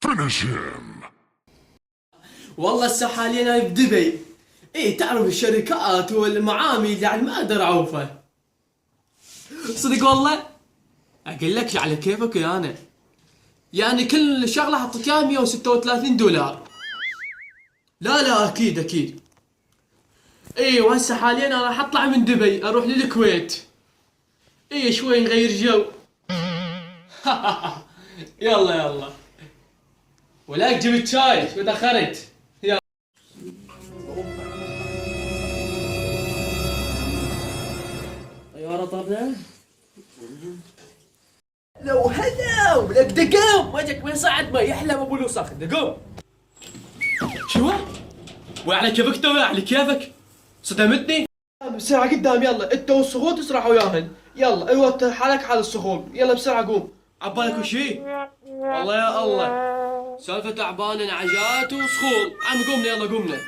Finish him. والله هسه حاليا انا بدبي. ايه تعرف الشركات والمعامل يعني ما اقدر اعوفها. صدق والله؟ اقول لك على كيفك يا انا. يعني كل شغله حطيت اياها 136 دولار. لا لا اكيد اكيد. ايه وهسه حاليا انا راح اطلع من دبي اروح للكويت. ايه شوي نغير جو. يلا يلا. ولاك جبت شاي شو تاخرت. طيارة طرنا. لو هلا ولك دقم وجهك ما يصعد ما يحلم ابو الوسخ دقم. شو؟ وعلى كيفك تو على كيفك صدمتني. بسرعة قدام يلا انت والصخور تسرحوا وياهن. يلا ايوه حالك حال الصخور يلا بسرعة قوم. عبالك وشي؟ والله يا الله سالفة تعبان انعجات وصخور. عم قمنا يلا قمنا.